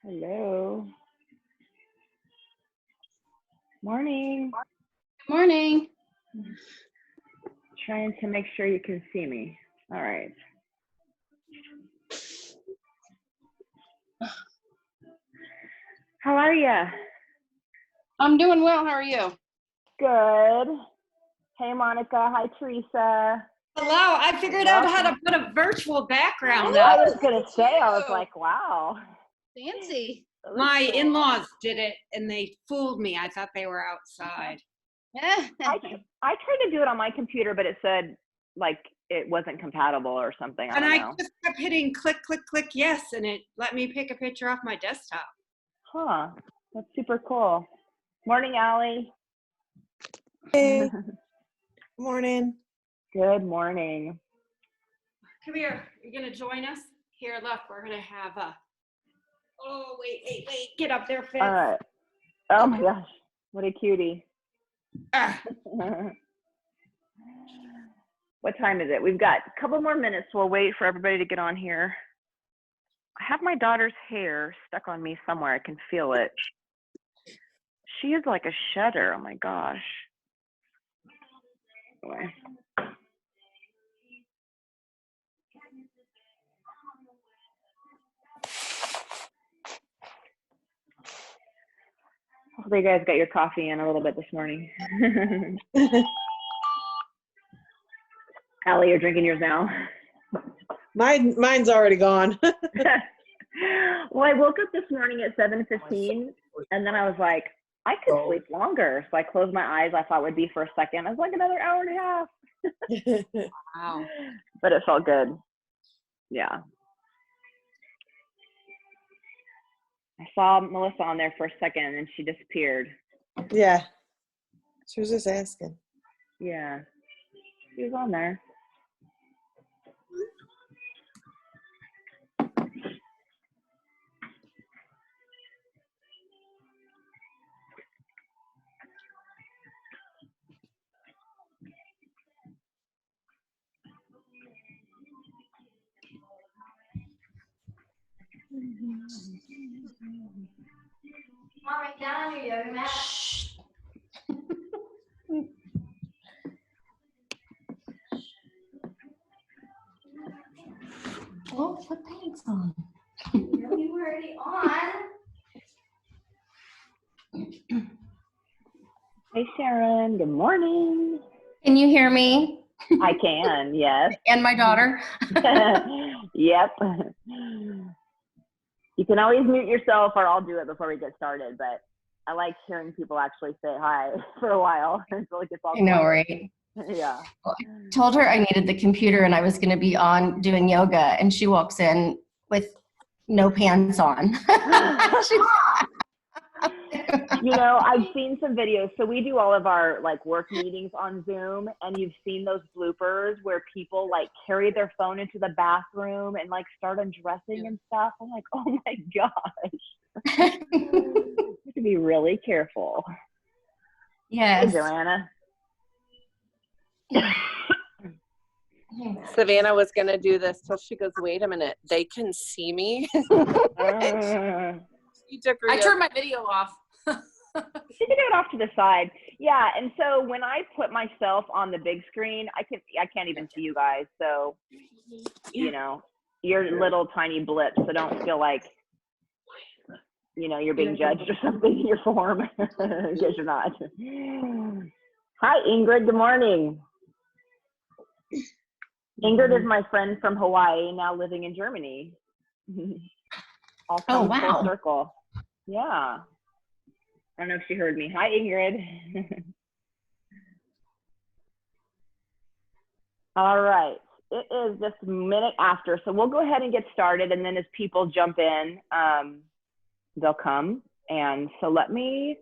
Hello. Morning. Good morning. Trying to make sure you can see me. All right. How are you? I'm doing well. How are you? Good. Hey, Monica. Hi, Teresa. Hello. I figured out how to put a virtual background I up. was going to say, I was like, wow. Fancy. My in-laws did it and they fooled me. I thought they were outside. I tried to do it on my computer, but it said like it wasn't compatible or something. I And don't I know. just kept hitting click, click, click, yes, and it let me pick a picture off my desktop. Huh. That's super cool. Morning, Allie. Hey. Morning. Good morning. Come here. You're going to join us? Here, look, we're going to have a, oh, wait. Get up there, Fitz. All right. Oh my gosh. What a cutie. Ah. What time is it? We've got a couple more minutes. We'll wait for everybody to get on here. I have my daughter's hair stuck on me somewhere. I can feel it. She is like a shedder. Oh my gosh. Anyway. Hopefully you guys got your coffee in a little bit this morning. Allie, you're drinking yours now? Mine's already gone. Well, I woke up this morning at 7:15, and then I was like, I could sleep longer. So I closed my eyes. I thought it would be for a second. I was like, another hour and a half. Wow. But it felt good. Yeah. I saw Melissa on there for a second, and she disappeared. Yeah. She was just asking. Yeah. She was on there. Mom, right down on your yoga mat. Oh, put pants on. You were already on. Hey, Sharon. Good morning. Can you hear me? I can, yes. And my daughter? Yep. You can always mute yourself, or I'll do it before we get started, but I like hearing people actually say hi for a while until it gets all I know, quiet. right? Yeah. Well, I told her I needed the computer and I was going to be on doing yoga, and she walks in with no pants on. You know, I've seen some videos. So we do all of our like work meetings on Zoom, and you've seen those bloopers where people like carry their phone into the bathroom and like start undressing and stuff. I'm like, oh my gosh. You have to be really careful. Yes. Hey, Joanna. Savannah was going to do this till she goes, wait a minute, they can see me. She took her I turned my video off. You can do it off to the side. Yeah, and so when I put myself on the big screen, I can't even see you guys. So, you know, you're little tiny blips, so don't feel like, you know, you're being judged or something in your form, because you're not. Hi, Ingrid. Good morning. Ingrid is my friend from Hawaii, now living in Germany. All Oh, come wow. full circle. Yeah. I don't know if she heard me. Hi, Ingrid. All right. It is just a minute after, so we'll go ahead and get started, and then as people jump in, they'll come. And so let me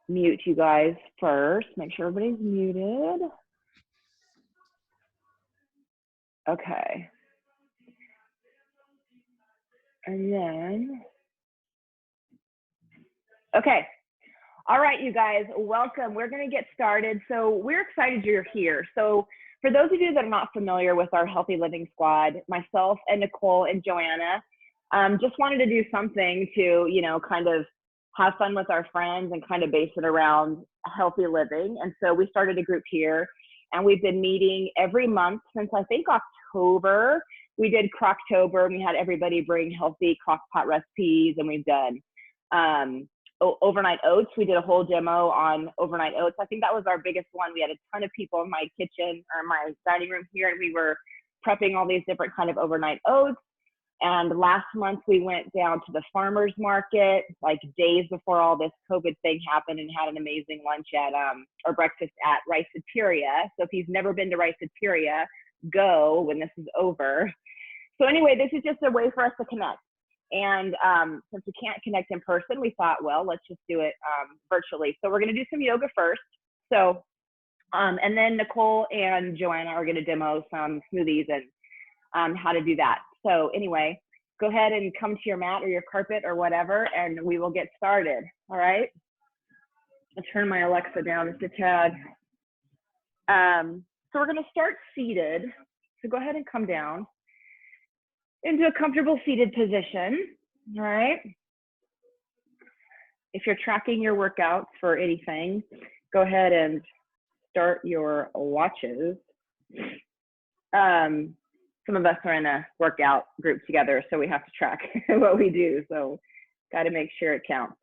mute you guys first. Make sure everybody's muted. Okay. And then, okay. All right, you guys, welcome. We're going to get started. So we're excited you're here. So for those of you that are not familiar with our Healthy Living Squad, myself and Nicole and Joanna, Just wanted to do something to, you know, kind of have fun with our friends and kind of base it around healthy living. And so we started a group here, and we've been meeting every month since I think October. We did Croctober, and we had everybody bring healthy crock pot recipes, and we've done overnight oats. We did a whole demo on overnight oats. I think that was our biggest one. We had a ton of people in my kitchen or my dining room here, and we were prepping all these different kind of overnight oats. And last month we went down to the farmers market, like days before all this COVID thing happened, and had an amazing lunch at or breakfast at Rice Superior. So if you've never been to Rice Superior, go when this is over. So anyway, this is just a way for us to connect. And since we can't connect in person, we thought, well, let's just do it virtually. So we're going to do some yoga first. So, and then Nicole and Joanna are going to demo some smoothies and how to do that. So anyway, go ahead and come to your mat or your carpet or whatever, and we will get started. All right. I'll turn my Alexa down just a tad. So we're going to start seated. So go ahead and come down into a comfortable seated position. All right. If you're tracking your workouts for anything, go ahead and start your watches. Some of us are in a workout group together, so we have to track what we do. So got to make sure it counts.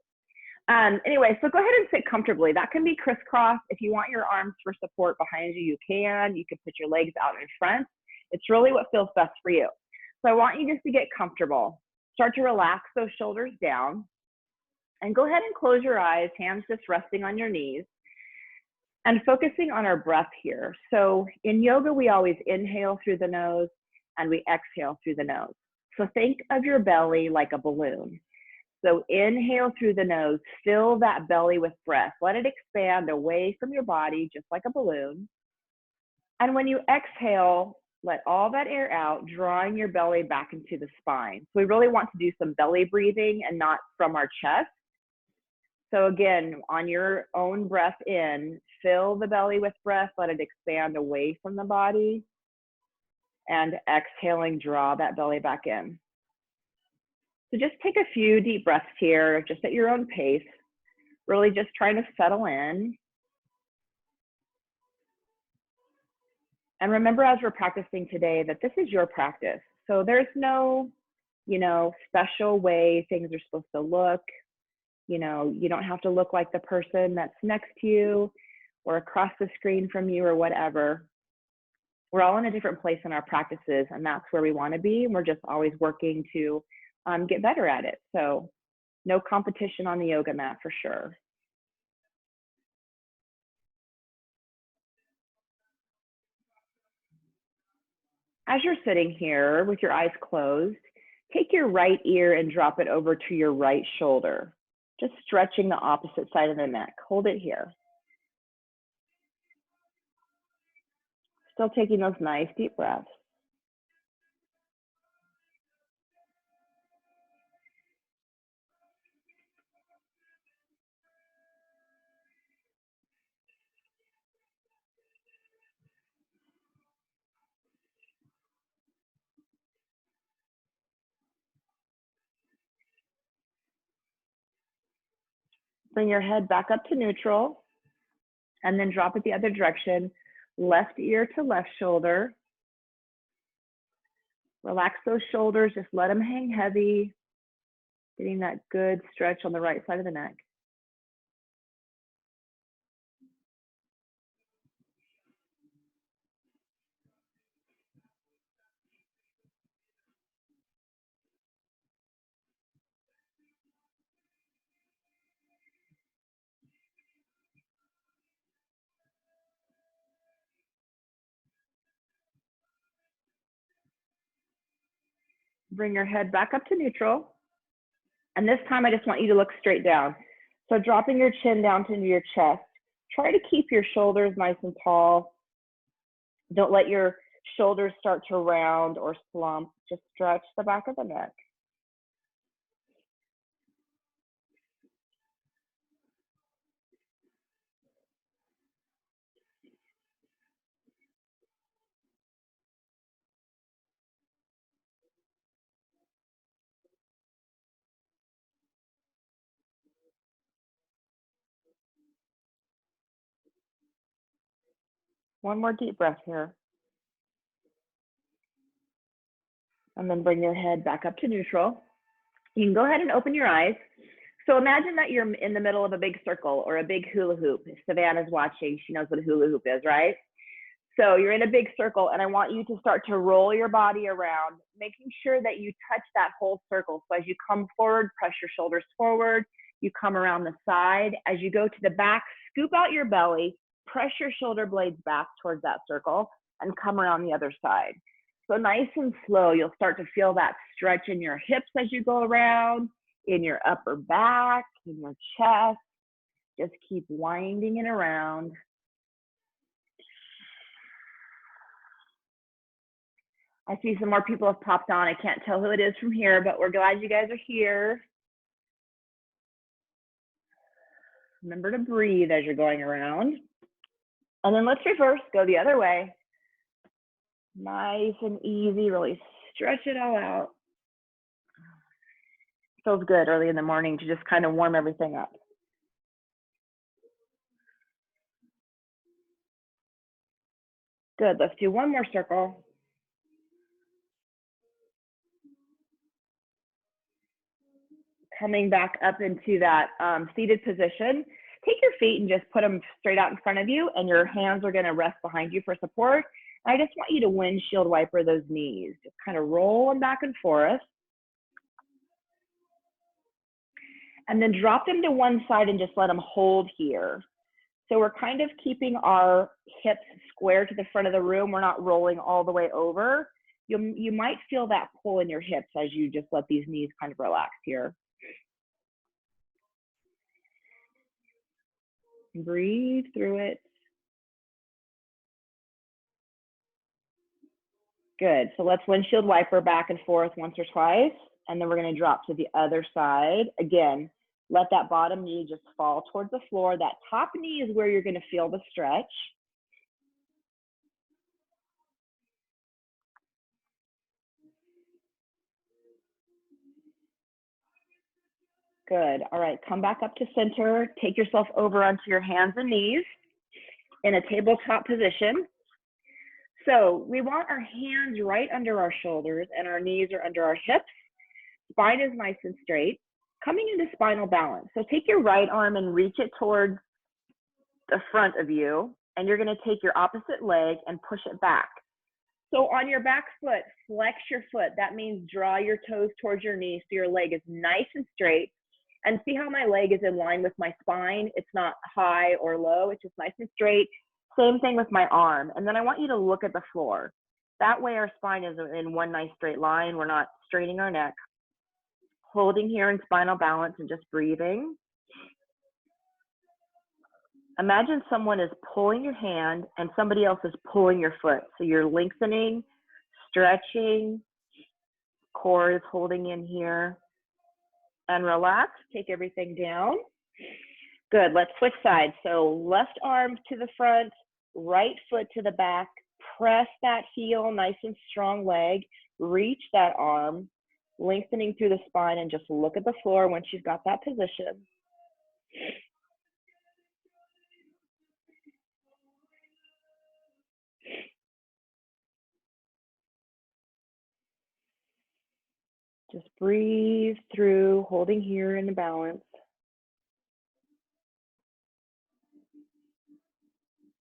Anyway, so go ahead and sit comfortably. That can be crisscross. If you want your arms for support behind you, you can. You can put your legs out in front. It's really what feels best for you. So I want you just to get comfortable. Start to relax those shoulders down. And go ahead and close your eyes, hands just resting on your knees. And focusing on our breath here. So in yoga, we always inhale through the nose and we exhale through the nose. So think of your belly like a balloon. So inhale through the nose, fill that belly with breath. Let it expand away from your body, just like a balloon. And when you exhale, let all that air out, drawing your belly back into the spine. So we really want to do some belly breathing and not from our chest. So again, on your own breath in, fill the belly with breath, let it expand away from the body. And exhaling, draw that belly back in. So just take a few deep breaths here, just at your own pace, really just trying to settle in. And remember, as we're practicing today, that this is your practice. So there's no, you know, special way things are supposed to look. You know, you don't have to look like the person that's next to you or across the screen from you or whatever. We're all in a different place in our practices, and that's where we want to be. And we're just always working to get better at it. So no competition on the yoga mat for sure. As you're sitting here with your eyes closed, take your right ear and drop it over to your right shoulder, just stretching the opposite side of the neck. Hold it here. Still taking those nice deep breaths. Bring your head back up to neutral and then drop it the other direction, left ear to left shoulder. Relax those shoulders, just let them hang heavy, getting that good stretch on the right side of the neck. Bring your head back up to neutral. And this time I just want you to look straight down. So dropping your chin down into your chest. Try to keep your shoulders nice and tall. Don't let your shoulders start to round or slump. Just stretch the back of the neck. One more deep breath here. And then bring your head back up to neutral. You can go ahead and open your eyes. So imagine that you're in the middle of a big circle or a big hula hoop. If Savannah's watching, she knows what a hula hoop is, right? So you're in a big circle, and I want you to start to roll your body around, making sure that you touch that whole circle. So as you come forward, press your shoulders forward. You come around the side. As you go to the back, scoop out your belly, press your shoulder blades back towards that circle, and come around the other side. So nice and slow, you'll start to feel that stretch in your hips as you go around, in your upper back, in your chest. Just keep winding it around. I see some more people have popped on. I can't tell who it is from here, but we're glad you guys are here. Remember to breathe as you're going around. And then let's reverse, go the other way. Nice and easy, really stretch it all out. Feels good early in the morning to just kind of warm everything up. Good, let's do one more circle. Coming back up into that seated position. Take your feet and just put them straight out in front of you, and your hands are gonna rest behind you for support. I just want you to windshield wiper those knees. Just kind of roll them back and forth. And then drop them to one side and just let them hold here. So we're kind of keeping our hips square to the front of the room. We're not rolling all the way over. You might feel that pull in your hips as you just let these knees kind of relax here. Breathe through it. Good, so let's windshield wiper back and forth once or twice, and then we're gonna drop to the other side. Again, let that bottom knee just fall towards the floor. That top knee is where you're gonna feel the stretch. Good, all right, come back up to center. Take yourself over onto your hands and knees in a tabletop position. So we want our hands right under our shoulders and our knees are under our hips. Spine is nice and straight. Coming into spinal balance. So take your right arm and reach it towards the front of you, and you're gonna take your opposite leg and push it back. So on your back foot, flex your foot. That means draw your toes towards your knees so your leg is nice and straight. And see how my leg is in line with my spine? It's not high or low, it's just nice and straight. Same thing with my arm. And then I want you to look at the floor. That way our spine is in one nice straight line. We're not straining our neck. Holding here in spinal balance and just breathing. Imagine someone is pulling your hand and somebody else is pulling your foot. So you're lengthening, stretching, core is holding in here. And relax, take everything down. Good, let's switch sides. So left arm to the front, right foot to the back, press that heel, nice and strong leg, reach that arm, lengthening through the spine, and just look at the floor once you've got that position. Just breathe through, holding here in the balance.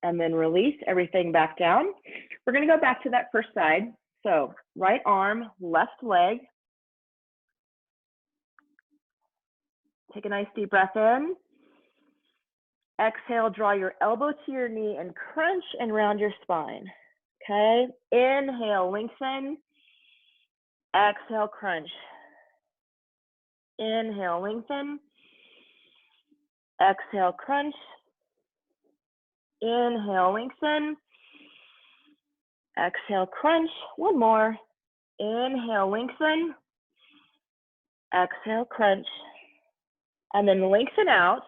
And then release everything back down. We're gonna go back to that first side. So right arm, left leg. Take a nice deep breath in. Exhale, draw your elbow to your knee and crunch and round your spine. Okay, inhale, lengthen. Exhale, crunch. Inhale, lengthen. Exhale, crunch. Inhale, lengthen. Exhale, crunch. One more. Inhale, lengthen. Exhale, crunch. And then lengthen out.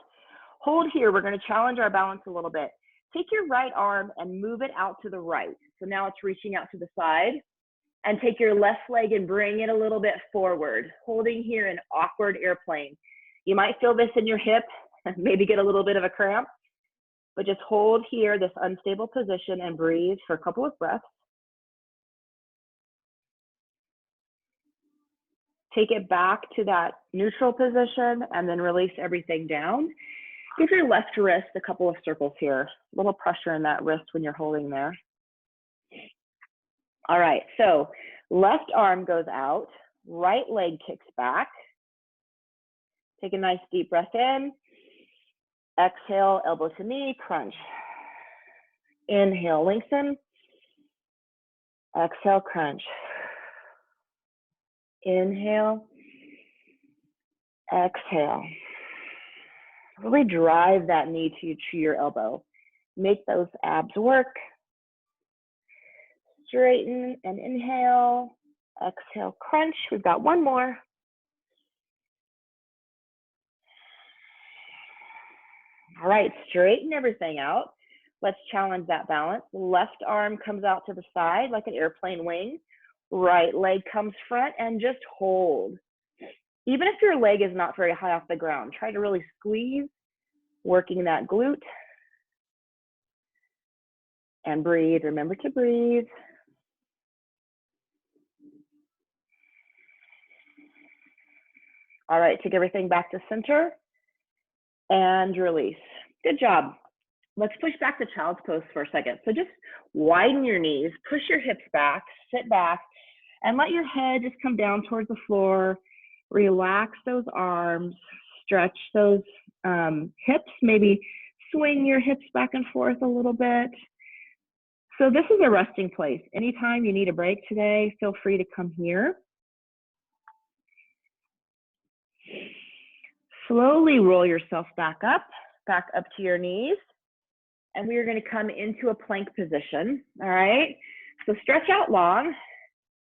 Hold here. We're going to challenge our balance a little bit. Take your right arm and move it out to the right. So now it's reaching out to the side. And take your left leg and bring it a little bit forward, holding here an awkward airplane. You might feel this in your hip, maybe get a little bit of a cramp. but just hold here, this unstable position, and breathe for a couple of breaths. Take it back to that neutral position and then release everything down. Give your left wrist a couple of circles here. A little pressure in that wrist when you're holding there. All right, so left arm goes out, right leg kicks back. Take a nice deep breath in. Exhale, elbow to knee, crunch. Inhale, lengthen. Exhale, crunch. Inhale. Exhale. Really drive that knee to your elbow. Make those abs work. Straighten and inhale. Exhale, crunch. We've got one more. All right, straighten everything out. Let's challenge that balance. Left arm comes out to the side like an airplane wing. Right leg comes front and just hold. Even if your leg is not very high off the ground, try to really squeeze, working that glute. And breathe, remember to breathe. All right, take everything back to center and release. Good job. Let's push back to child's pose for a second. So just widen your knees, push your hips back, sit back, and let your head just come down towards the floor. Relax those arms, stretch those hips, maybe swing your hips back and forth a little bit. So this is a resting place. Anytime you need a break today, feel free to come here. Slowly roll yourself back up to your knees. And we are going to come into a plank position, all right? So stretch out long,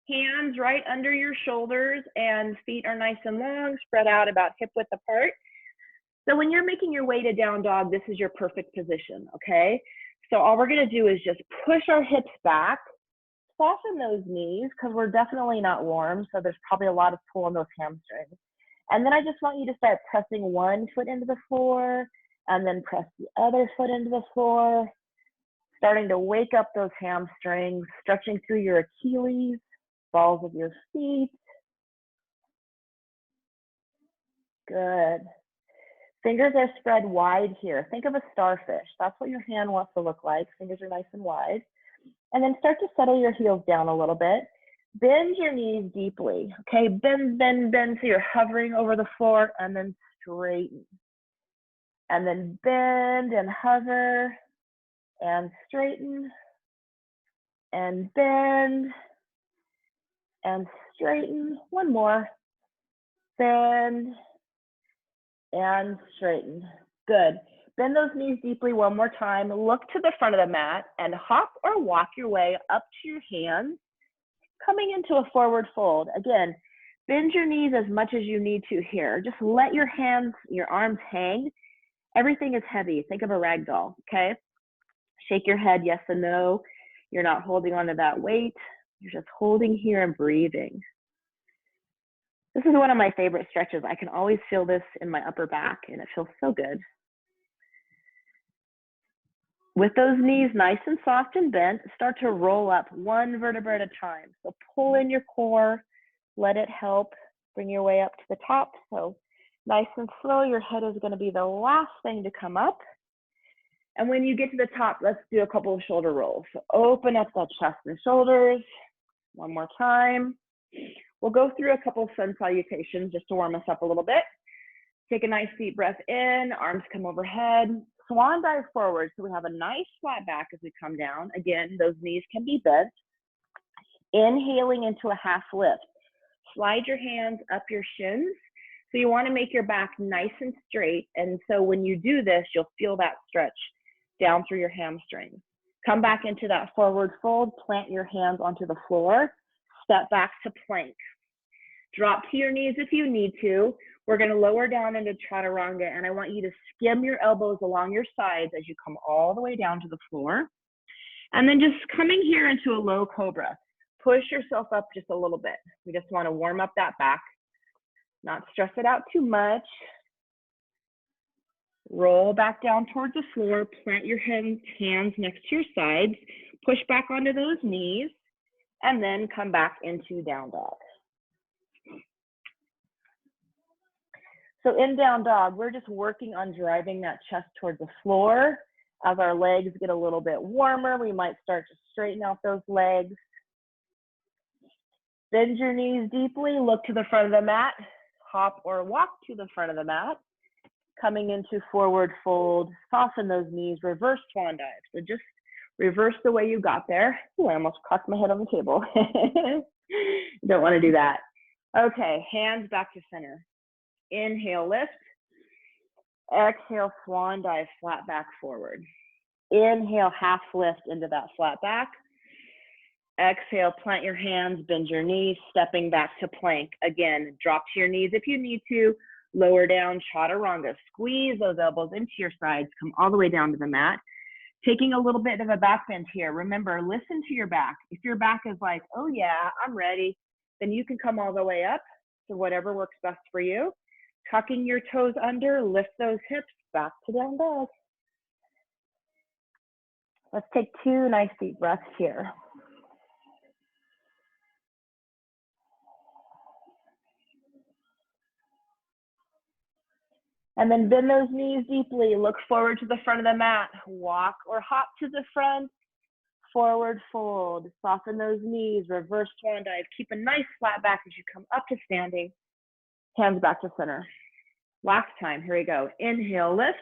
hands right under your shoulders, and feet are nice and long, spread out about hip width apart. So when you're making your way to down dog, this is your perfect position, okay? So all we're going to do is just push our hips back, soften those knees, because we're definitely not warm, so there's probably a lot of pull on those hamstrings. And then I just want you to start pressing one foot into the floor, and then press the other foot into the floor, starting to wake up those hamstrings, stretching through your Achilles, balls of your feet. Good. Fingers are spread wide here. Think of a starfish. That's what your hand wants to look like. Fingers are nice and wide. And then start to settle your heels down a little bit. Bend your knees deeply, okay? Bend, bend, bend, so you're hovering over the floor, and then straighten. And then bend and hover and straighten and bend and straighten. One more. Bend and straighten. Good. Bend those knees deeply one more time. Look to the front of the mat and hop or walk your way up to your hands, coming into a forward fold. Again, bend your knees as much as you need to here. Just let your hands, your arms hang. Everything is heavy. Think of a rag doll, okay? Shake your head yes and no. You're not holding onto that weight. You're just holding here and breathing. This is one of my favorite stretches. I can always feel this in my upper back, and it feels so good. With those knees nice and soft and bent, start to roll up one vertebra at a time. So pull in your core, let it help bring your way up to the top. So nice and slow, your head is going to be the last thing to come up. And when you get to the top, let's do a couple of shoulder rolls. So open up that chest and shoulders. One more time. We'll go through a couple of sun salutations just to warm us up a little bit. Take a nice deep breath in, arms come overhead. Swan dive forward, so we have a nice flat back as we come down. Again, those knees can be bent. Inhaling into a half lift. Slide your hands up your shins. So you want to make your back nice and straight. And so when you do this, you'll feel that stretch down through your hamstrings. Come back into that forward fold, plant your hands onto the floor, step back to plank. Drop to your knees if you need to. We're going to lower down into chaturanga, and I want you to skim your elbows along your sides as you come all the way down to the floor. And then just coming here into a low cobra. Push yourself up just a little bit. We just want to warm up that back, not stress it out too much. Roll back down towards the floor, plant your hands next to your sides, push back onto those knees, and then come back into down dog. So in down dog, we're just working on driving that chest towards the floor. As our legs get a little bit warmer, we might start to straighten out those legs. Bend your knees deeply, look to the front of the mat, hop or walk to the front of the mat. Coming into forward fold, soften those knees, reverse swan dive. So just reverse the way you got there. Ooh, I almost cracked my head on the table. Don't want to do that. Okay, hands back to center. Inhale, lift. Exhale, swan dive, flat back forward. Inhale, half lift into that flat back. Exhale, plant your hands, bend your knees, stepping back to plank. Again, drop to your knees if you need to. Lower down, chaturanga. Squeeze those elbows into your sides. Come all the way down to the mat. Taking a little bit of a back bend here. Remember, listen to your back. If your back is like, oh yeah, I'm ready, then you can come all the way up to whatever works best for you. Tucking your toes under, lift those hips, back to down dog. Let's take 2 nice deep breaths here. And then bend those knees deeply, look forward to the front of the mat, walk or hop to the front, forward fold, soften those knees, reverse swan dive, keep a nice flat back as you come up to standing, hands back to center. Last time, here we go. Inhale, lift,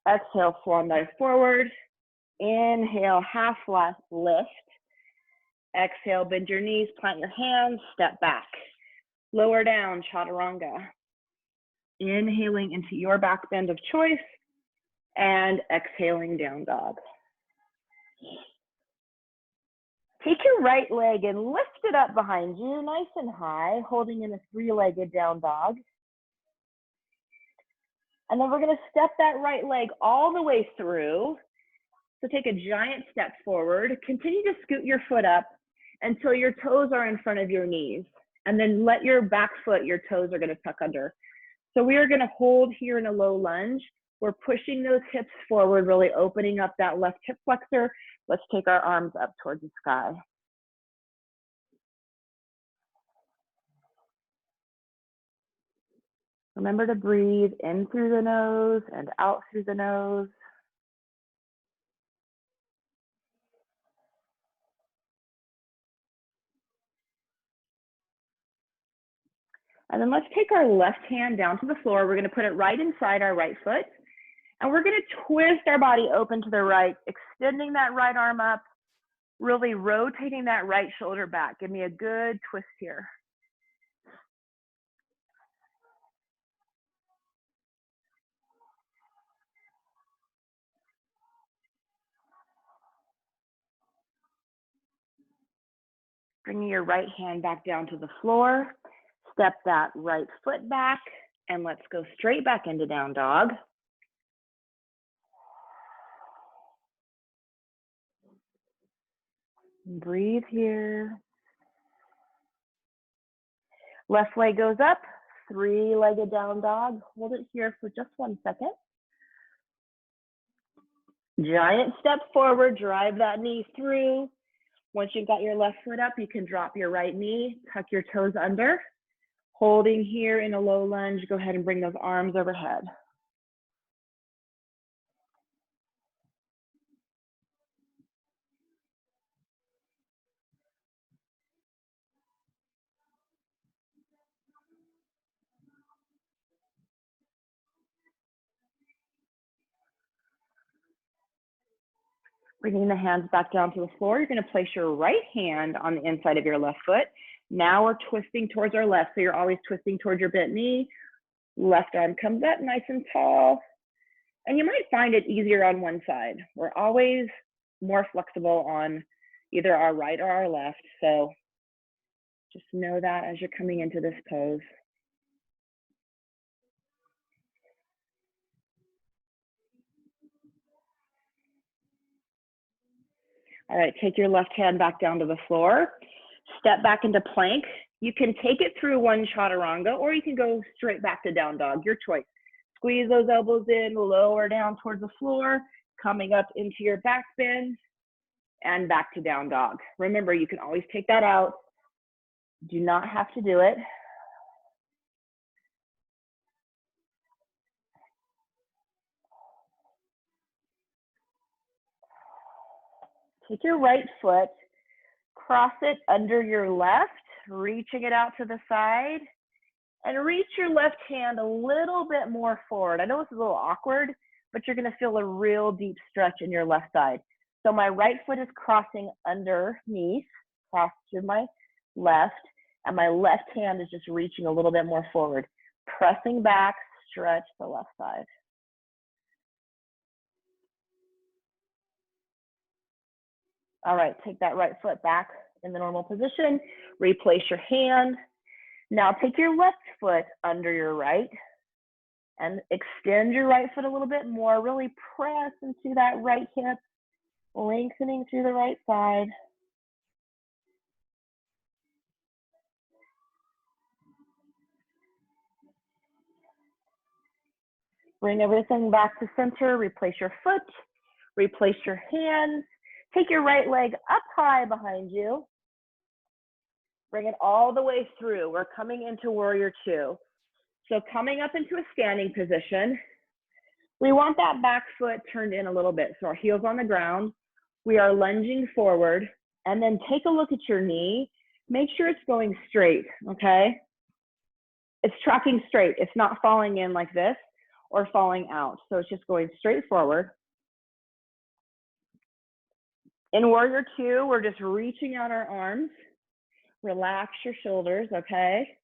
exhale, swan dive forward, inhale, half lift, exhale, bend your knees, plant your hands, step back, lower down, chaturanga. Inhaling into your back bend of choice and exhaling down dog. Take your right leg and lift it up behind you, nice and high, holding in a 3-legged down dog. And then we're gonna step that right leg all the way through. So take a giant step forward, continue to scoot your foot up until your toes are in front of your knees. And then let your back foot, your toes are gonna tuck under. So we are gonna hold here in a low lunge. We're pushing those hips forward, really opening up that left hip flexor. Let's take our arms up towards the sky. Remember to breathe in through the nose and out through the nose. And then let's take our left hand down to the floor. We're gonna put it right inside our right foot. And we're gonna twist our body open to the right, extending that right arm up, really rotating that right shoulder back. Give me a good twist here. Bringing your right hand back down to the floor. Step that right foot back, and let's go straight back into down dog. Breathe here. Left leg goes up, 3-legged down dog. Hold it here for just 1 second. Giant step forward, drive that knee through. Once you've got your left foot up, you can drop your right knee, tuck your toes under. Holding here in a low lunge, go ahead and bring those arms overhead. Bringing the hands back down to the floor, you're gonna place your right hand on the inside of your left foot. Now we're twisting towards our left, so you're always twisting towards your bent knee. Left arm comes up nice and tall. And you might find it easier on one side. We're always more flexible on either our right or our left, so just know that as you're coming into this pose. All right, take your left hand back down to the floor. Step back into plank. You can take it through one chaturanga, or you can go straight back to down dog, your choice. Squeeze those elbows in, lower down towards the floor, coming up into your back bend, and back to down dog. Remember, you can always take that out. Do not have to do it. Take your right foot, cross it under your left, reaching it out to the side, and reach your left hand a little bit more forward. I know this is a little awkward, but you're gonna feel a real deep stretch in your left side. So my right foot is crossing underneath, cross to my left, and my left hand is just reaching a little bit more forward. Pressing back, stretch the left side. All right, take that right foot back in the normal position, replace your hand. Now take your left foot under your right and extend your right foot a little bit more, really press into that right hip, lengthening through the right side. Bring everything back to center, replace your foot, replace your hands. Take your right leg up high behind you. Bring it all the way through. We're coming into warrior two. So coming up into a standing position, we want that back foot turned in a little bit. So our heel's on the ground. We are lunging forward, and then take a look at your knee. Make sure it's going straight, okay? It's tracking straight. It's not falling in like this or falling out. So it's just going straight forward. In warrior two, we're just reaching out our arms. Relax your shoulders, okay?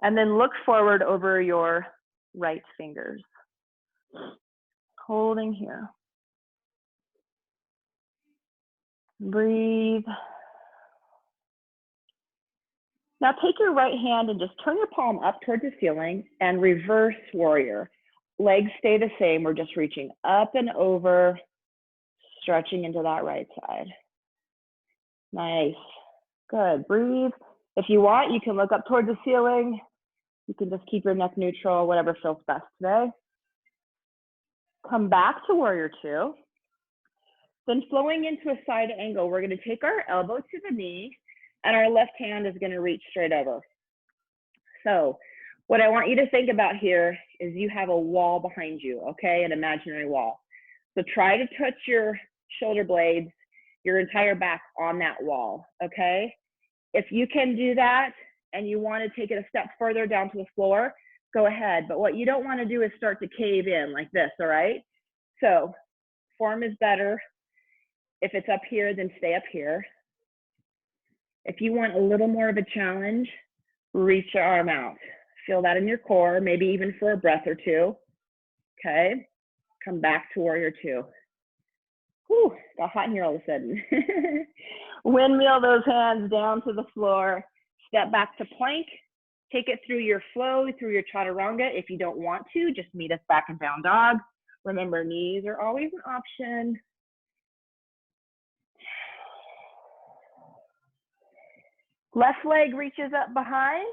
And then look forward over your right fingers. Holding here. Breathe. Now take your right hand and just turn your palm up towards the ceiling and reverse warrior. Legs stay the same. We're just reaching up and over, stretching into that right side. Nice. Good. Breathe. If you want, you can look up towards the ceiling. You can just keep your neck neutral, whatever feels best today. Come back to warrior two. Then flowing into a side angle, we're going to take our elbow to the knee, and our left hand is going to reach straight over. So what I want you to think about here is you have a wall behind you, okay? An imaginary wall. So try to touch your shoulder blades, your entire back on that wall, okay? If you can do that and you want to take it a step further down to the floor, go ahead. But what you don't want to do is start to cave in like this, all right? So form is better. If it's up here, then stay up here. If you want a little more of a challenge, reach your arm out. Feel that in your core, maybe even for a breath or two. Okay, come back to warrior two. Whew, got hot in here all of a sudden. Windmill those hands down to the floor. Step back to plank. Take it through your flow, through your chaturanga. If you don't want to, just meet us back in down dog. Remember, knees are always an option. Left leg reaches up behind.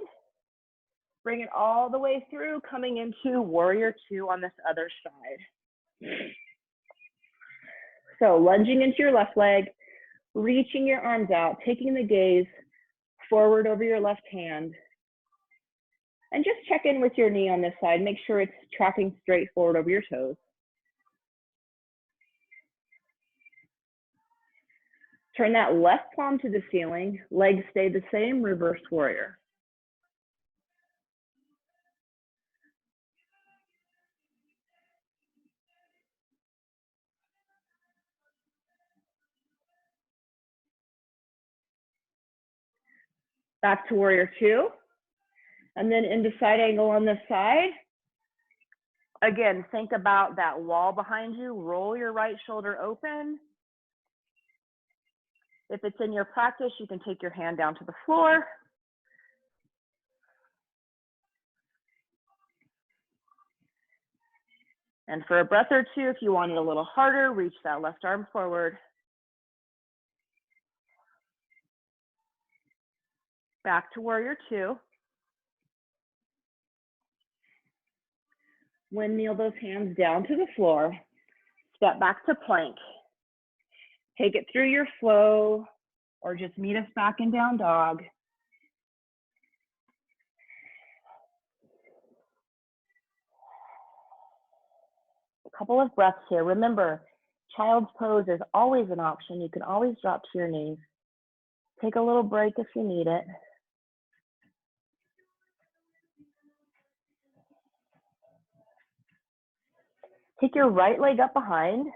Bring it all the way through, coming into warrior two on this other side. So lunging into your left leg, reaching your arms out, taking the gaze forward over your left hand. And just check in with your knee on this side. Make sure it's tracking straight forward over your toes. Turn that left palm to the ceiling. Legs stay the same, reverse warrior. Back to warrior two. And then into side angle on this side. Again, think about that wall behind you. Roll your right shoulder open. If it's in your practice, you can take your hand down to the floor. And for a breath or two, if you want it a little harder, reach that left arm forward. Back to warrior two. Windmill those hands down to the floor. Step back to plank. Take it through your flow, or just meet us back in down dog. A couple of breaths here. Remember, child's pose is always an option. You can always drop to your knees. Take a little break if you need it. Take your right leg up behind.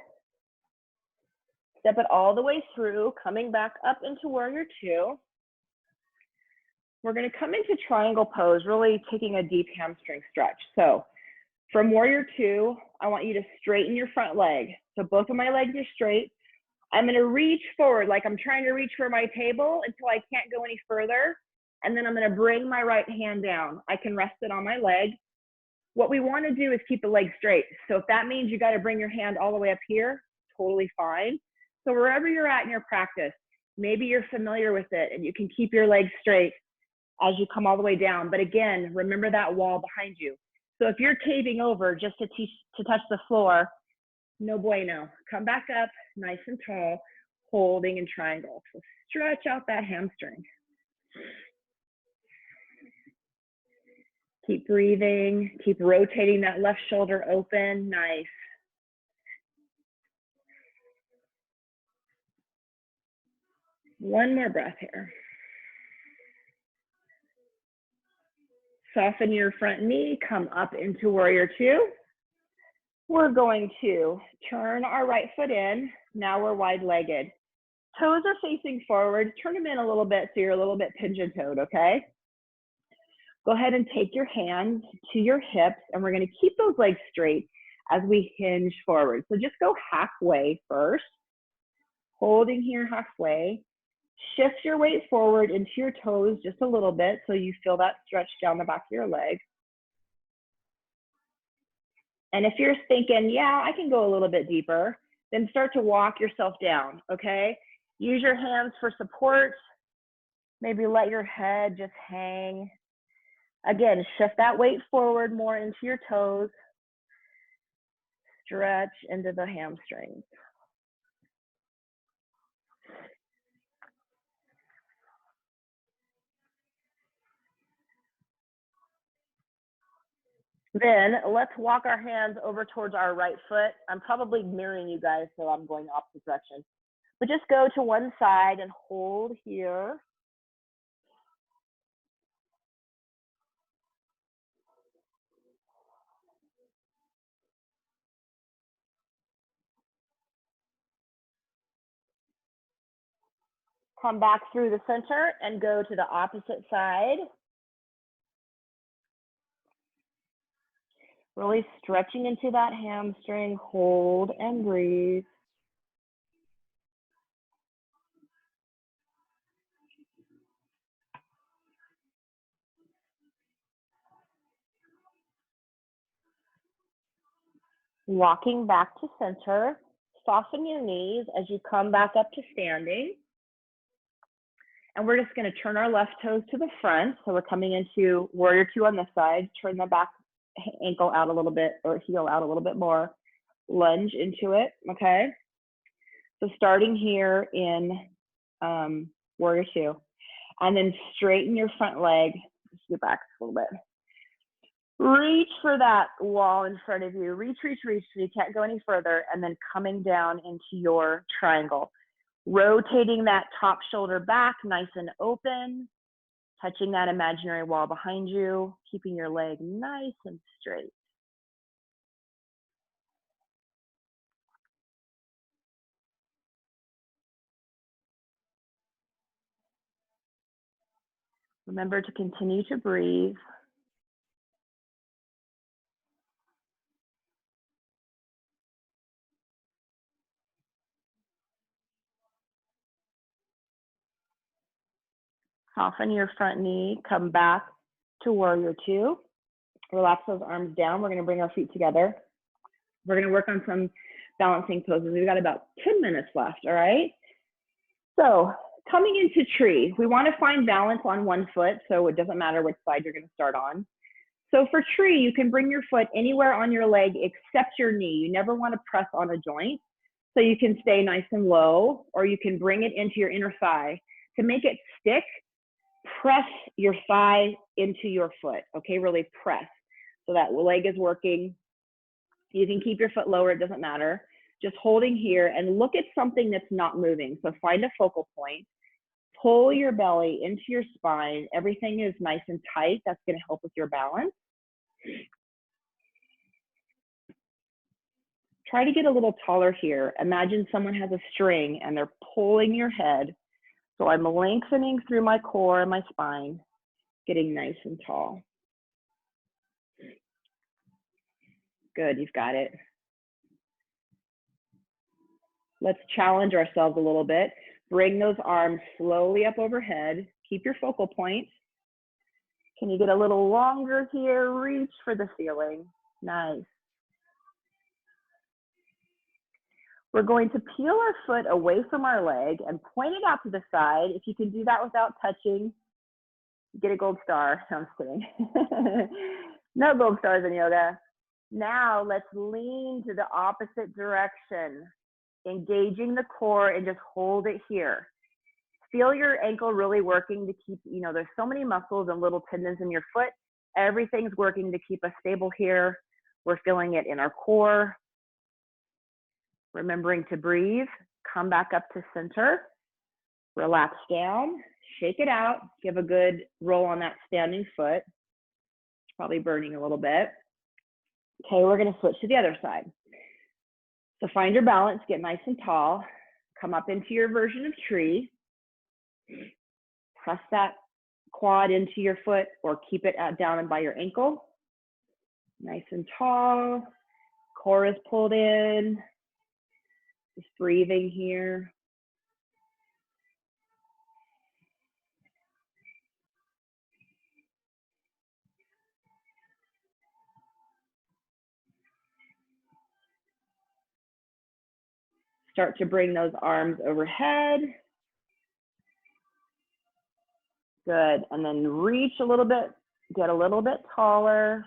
Step it all the way through, coming back up into warrior two. We're going to come into triangle pose, really taking a deep hamstring stretch. So from warrior two, I want you to straighten your front leg. So both of my legs are straight. I'm going to reach forward like I'm trying to reach for my table until I can't go any further. And then I'm going to bring my right hand down. I can rest it on my leg. What we want to do is keep the leg straight. So if that means you got to bring your hand all the way up here, totally fine. So wherever you're at in your practice, maybe you're familiar with it and you can keep your legs straight as you come all the way down. But again, remember that wall behind you. So if you're caving over just to touch the floor, no bueno. Come back up nice and tall, holding in triangle. So stretch out that hamstring. Keep breathing, keep rotating that left shoulder open, nice. One more breath here. Soften your front knee, come up into warrior two. We're going to turn our right foot in. Now we're wide-legged. Toes are facing forward. Turn them in a little bit so you're a little bit pigeon-toed, okay? Go ahead and take your hands to your hips, and we're going to keep those legs straight as we hinge forward. So just go halfway first, holding here halfway. Shift your weight forward into your toes just a little bit so you feel that stretch down the back of your leg. And if you're thinking, yeah, I can go a little bit deeper, then start to walk yourself down, okay? Use your hands for support. Maybe let your head just hang. Again, shift that weight forward more into your toes. Stretch into the hamstrings. Then let's walk our hands over towards our right foot. I'm probably mirroring you guys, so I'm going opposite direction. But just go to one side and hold here. Come back through the center and go to the opposite side. Really stretching into that hamstring, hold and breathe. Walking back to center, soften your knees as you come back up to standing. And we're just going to turn our left toes to the front. So we're coming into warrior two on this side, turn the back ankle out a little bit or heel out a little bit more, lunge into it, okay? So starting here in warrior two, and then straighten your front leg, just get back a little bit. Reach for that wall in front of you, reach, reach, reach, so you can't go any further, and then coming down into your triangle. Rotating that top shoulder back, nice and open, touching that imaginary wall behind you, keeping your leg nice and straight. Remember to continue to breathe. Soften your front knee, come back to warrior two. Relax those arms down. We're going to bring our feet together. We're going to work on some balancing poses. We've got about 10 minutes left, all right? So coming into tree, we want to find balance on one foot, so it doesn't matter which side you're going to start on. So for tree, you can bring your foot anywhere on your leg except your knee. You never want to press on a joint. So you can stay nice and low, or you can bring it into your inner thigh. To make it stick, press your thigh into your foot, okay? Really press. So that leg is working. You can keep your foot lower, it doesn't matter. Just holding here and look at something that's not moving. So find a focal point. Pull your belly into your spine. Everything is nice and tight. That's going to help with your balance. Try to get a little taller here. Imagine someone has a string and they're pulling your head. So I'm lengthening through my core and my spine, getting nice and tall. Good, you've got it. Let's challenge ourselves a little bit. Bring those arms slowly up overhead. Keep your focal point. Can you get a little longer here? Reach for the ceiling. Nice. We're going to peel our foot away from our leg and point it out to the side. If you can do that without touching, get a gold star. No, I'm just kidding. No gold stars in yoga. Now let's lean to the opposite direction, engaging the core, and just hold it here. Feel your ankle really working to keep, you know, there's so many muscles and little tendons in your foot. Everything's working to keep us stable here. We're feeling it in our core. Remembering to breathe, come back up to center, relax down, shake it out, give a good roll on that standing foot. It's probably burning a little bit. Okay, we're gonna switch to the other side. So find your balance, get nice and tall, come up into your version of tree, press that quad into your foot or keep it down by your ankle. Nice and tall, core is pulled in. Just breathing here. Start to bring those arms overhead. Good, and then reach a little bit, get a little bit taller.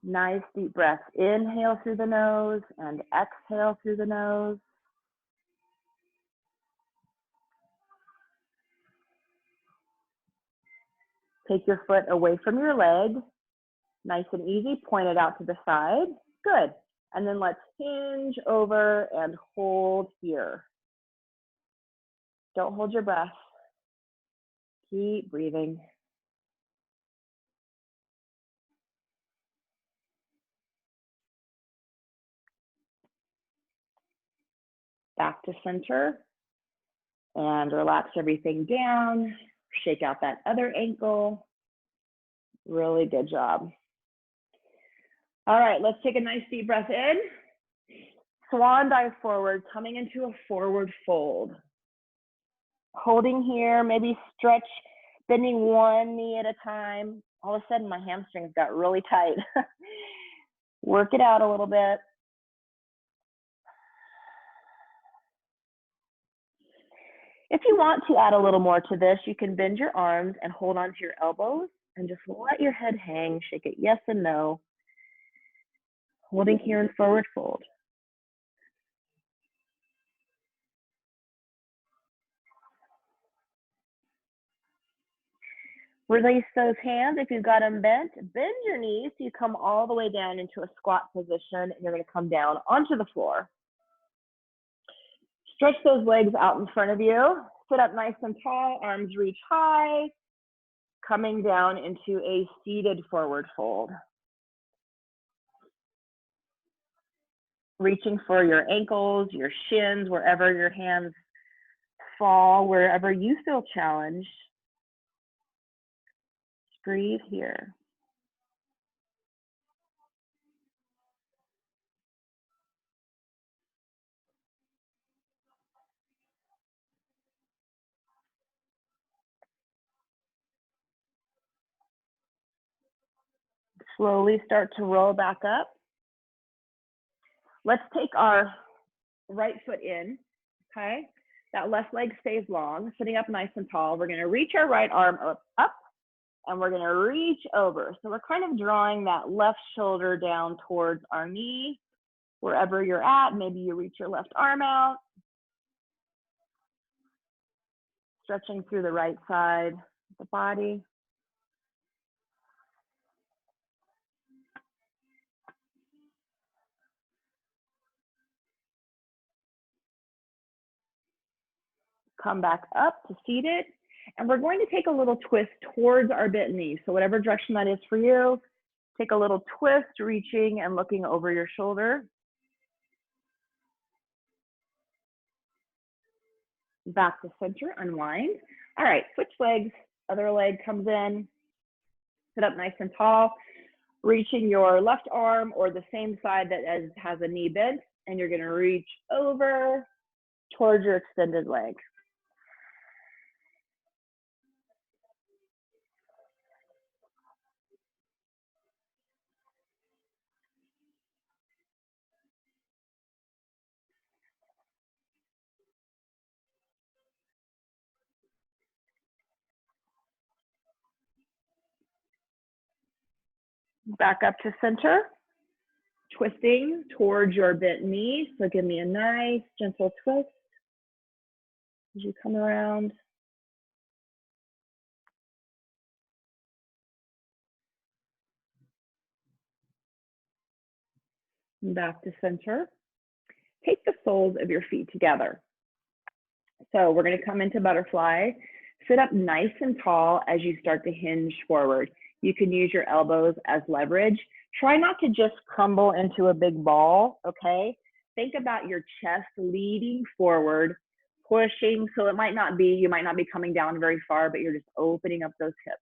Nice deep breath. Inhale through the nose and exhale through the nose. Take your foot away from your leg. Nice and easy, point it out to the side. Good, and then let's hinge over and hold here. Don't hold your breath. Keep breathing. Back to center and relax everything down. Shake out that other ankle. Really good job. All right, let's take a nice deep breath in. Swan dive forward, coming into a forward fold. Holding here, maybe stretch, bending one knee at a time. All of a sudden, my hamstrings got really tight. Work it out a little bit. If you want to add a little more to this, you can bend your arms and hold onto your elbows and just let your head hang, shake it yes and no. Holding here in forward fold. Release those hands. If you've got them bent, bend your knees so you come all the way down into a squat position, and you're going to come down onto the floor. Stretch those legs out in front of you. Sit up nice and tall, arms reach high, coming down into a seated forward fold. Reaching for your ankles, your shins, wherever your hands fall, wherever you feel challenged. Breathe here. Slowly start to roll back up. Let's take our right foot in, okay? That left leg stays long, sitting up nice and tall. We're gonna reach our right arm up and we're gonna reach over. So we're kind of drawing that left shoulder down towards our knee, wherever you're at. Maybe you reach your left arm out, stretching through the right side of the body. Come back up to seated. And we're going to take a little twist towards our bent knee. So whatever direction that is for you, take a little twist, reaching and looking over your shoulder. Back to center, unwind. All right, switch legs. Other leg comes in. Sit up nice and tall, reaching your left arm or the same side that has a knee bent, and you're gonna reach over towards your extended leg. Back up to center, twisting towards your bent knee. So give me a nice gentle twist as you come around. Back to center. Take the soles of your feet together. So we're going to come into butterfly. Sit up nice and tall as you start to hinge forward. You can use your elbows as leverage. Try not to just crumble into a big ball, okay? Think about your chest leading forward, pushing. So it might not be, you might not be coming down very far, but you're just opening up those hips.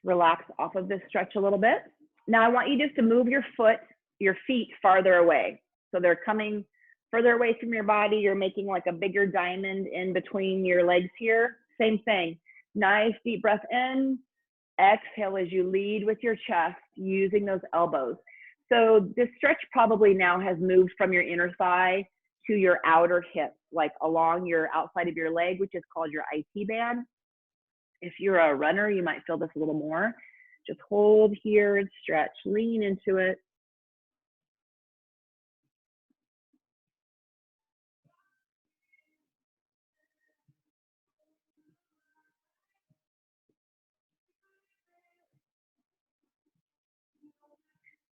Relax off of this stretch a little bit. Now I want you just to move your feet farther away. So they're coming further away from your body. You're making like a bigger diamond in between your legs here. Same thing. Nice deep breath in. Exhale as you lead with your chest using those elbows. So this stretch probably now has moved from your inner thigh to your outer hip, like along your outside of your leg, which is called your IT band. If you're a runner, you might feel this a little more. Just hold here and stretch, lean into it.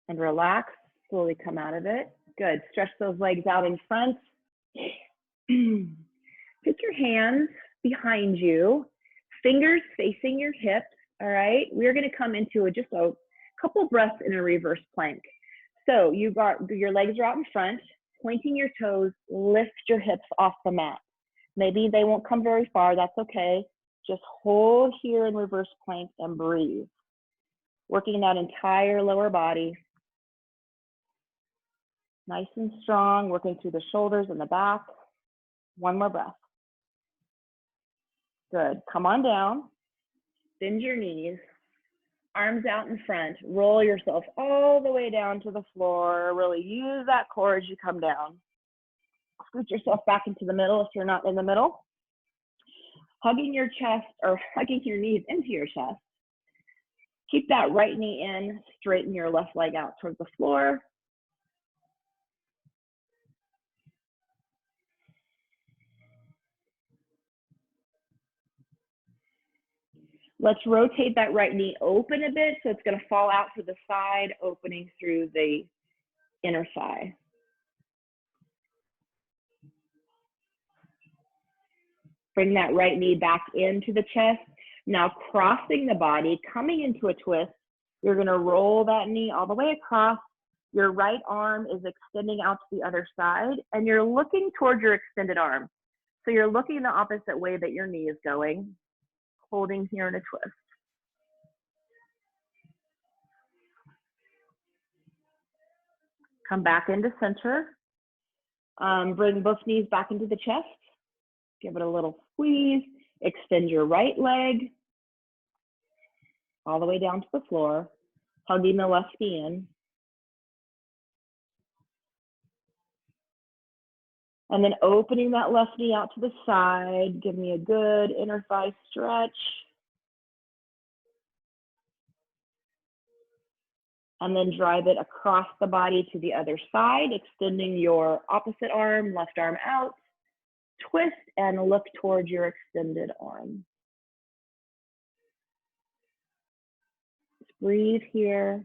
And relax, slowly come out of it. Good, stretch those legs out in front. Put your hands behind you, fingers facing your hips, all right? We're gonna come into just a couple breaths in a reverse plank. So you got your legs are out in front, pointing your toes, lift your hips off the mat. Maybe they won't come very far, that's okay. Just hold here in reverse plank and breathe. Working that entire lower body. Nice and strong, working through the shoulders and the back. One more breath. Good, come on down, bend your knees, arms out in front, roll yourself all the way down to the floor. Really use that core as you come down. Scoot yourself back into the middle if you're not in the middle. Hugging your chest or hugging your knees into your chest. Keep that right knee in, straighten your left leg out towards the floor. Let's rotate that right knee open a bit so it's going to fall out to the side, opening through the inner thigh. Bring that right knee back into the chest. Now crossing the body, coming into a twist, you're going to roll that knee all the way across. Your right arm is extending out to the other side, and you're looking towards your extended arm. So you're looking the opposite way that your knee is going, holding here in a twist. Come back into center. Bring both knees back into the chest. Give it a little squeeze. Extend your right leg all the way down to the floor, hugging the left knee in. And then opening that left knee out to the side. Give me a good inner thigh stretch. And then drive it across the body to the other side, extending your opposite arm, left arm out. Twist and look towards your extended arm. Just breathe here.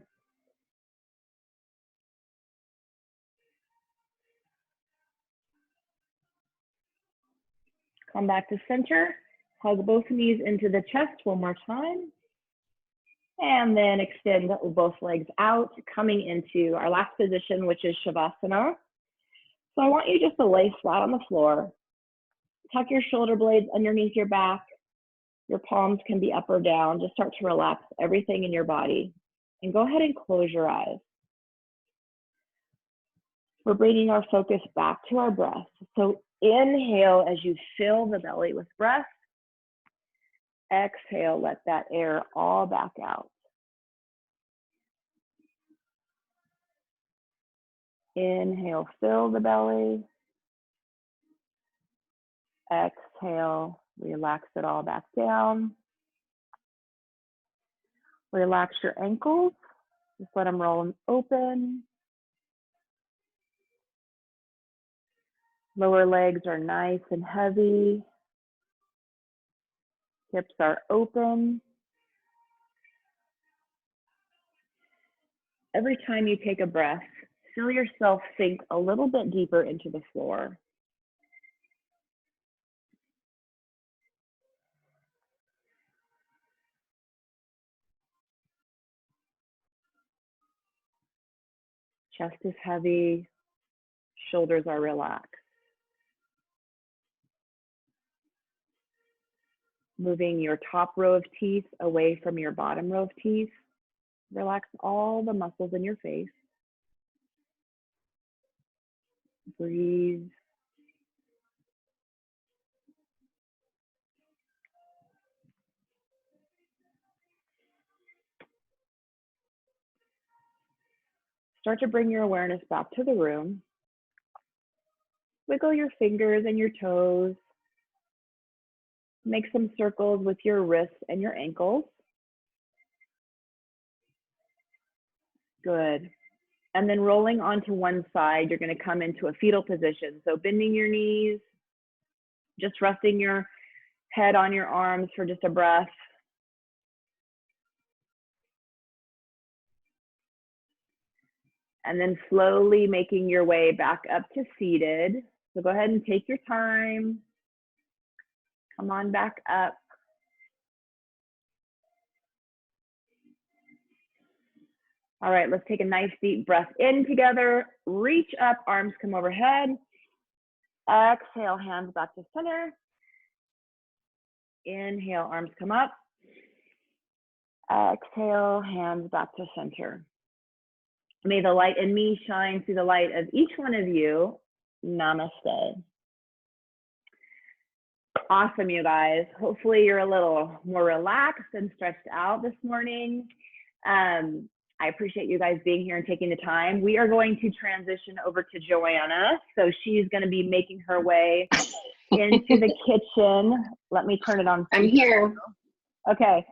Come back to center. Hug both knees into the chest one more time. And then extend both legs out, coming into our last position, which is Shavasana. So I want you just to lay flat on the floor. Tuck your shoulder blades underneath your back. Your palms can be up or down. Just start to relax everything in your body. And go ahead and close your eyes. We're bringing our focus back to our breath. So inhale as you fill the belly with breath. Exhale, let that air all back out. Inhale, fill the belly. Exhale, relax it all back down. Relax your ankles. Just let them roll open. Lower legs are nice and heavy. Hips are open. Every time you take a breath, feel yourself sink a little bit deeper into the floor. Chest is heavy, shoulders are relaxed. Moving your top row of teeth away from your bottom row of teeth. Relax all the muscles in your face. Breathe. Start to bring your awareness back to the room. Wiggle your fingers and your toes. Make some circles with your wrists and your ankles. Good. And then rolling onto one side, you're going to come into a fetal position. So bending your knees, just resting your head on your arms for just a breath. And then slowly making your way back up to seated. So go ahead and take your time. Come on back up. All right, let's take a nice deep breath in together. Reach up, arms come overhead. Exhale, hands back to center. Inhale, arms come up. Exhale, hands back to center. May the light in me shine through the light of each one of you. Namaste. Awesome, you guys. Hopefully you're a little more relaxed and stretched out this morning. I appreciate you guys being here and taking the time. We are going to transition over to Joanna. So she's going to be making her way into the kitchen. Let me turn it on. I'm here. Okay.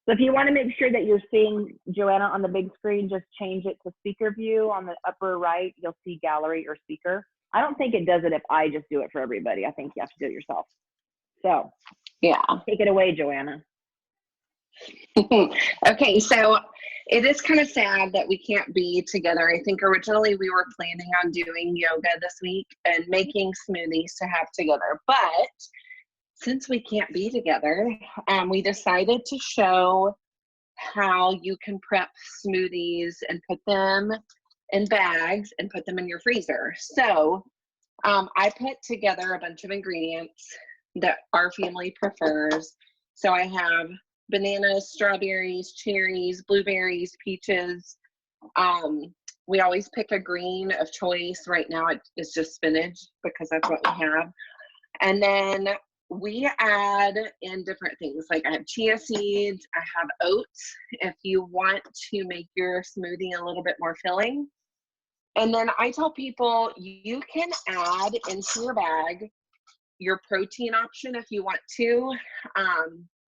So if you want to make sure that you're seeing Joanna on the big screen, just change it to speaker view. On the upper right, you'll see gallery or speaker. I don't think it does it if I just do it for everybody. I think you have to do it yourself. So Yeah. take it away, Joanna. Okay, so it is kind of sad that we can't be together. I think originally we were planning on doing yoga this week and making smoothies to have together. But since we can't be together, we decided to show how you can prep smoothies and put them in bags and put them in your freezer. So I put together a bunch of ingredients that our family prefers. So I have bananas, strawberries, cherries, blueberries, peaches, We always pick a green of choice. Right now it's just spinach because that's what we have. And then we add in different things. Like I have chia seeds, I have oats if you want to make your smoothie a little bit more filling. And then I tell people you can add into your bag your protein option if you want to.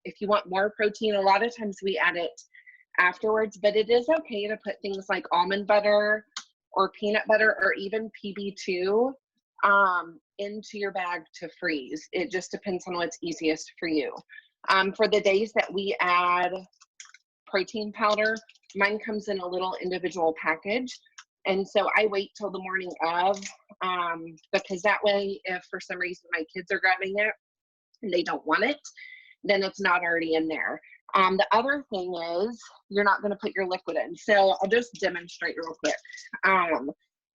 If you want more protein, a lot of times we add it afterwards, but it is okay to put things like almond butter or peanut butter or even PB2 into your bag to freeze. It just depends on what's easiest for you. For the days that we add protein powder, mine comes in a little individual package. And so I wait till the morning of, because that way, if for some reason my kids are grabbing it and they don't want it, then it's not already in there. The other thing is you're not going to put your liquid in. So I'll just demonstrate real quick.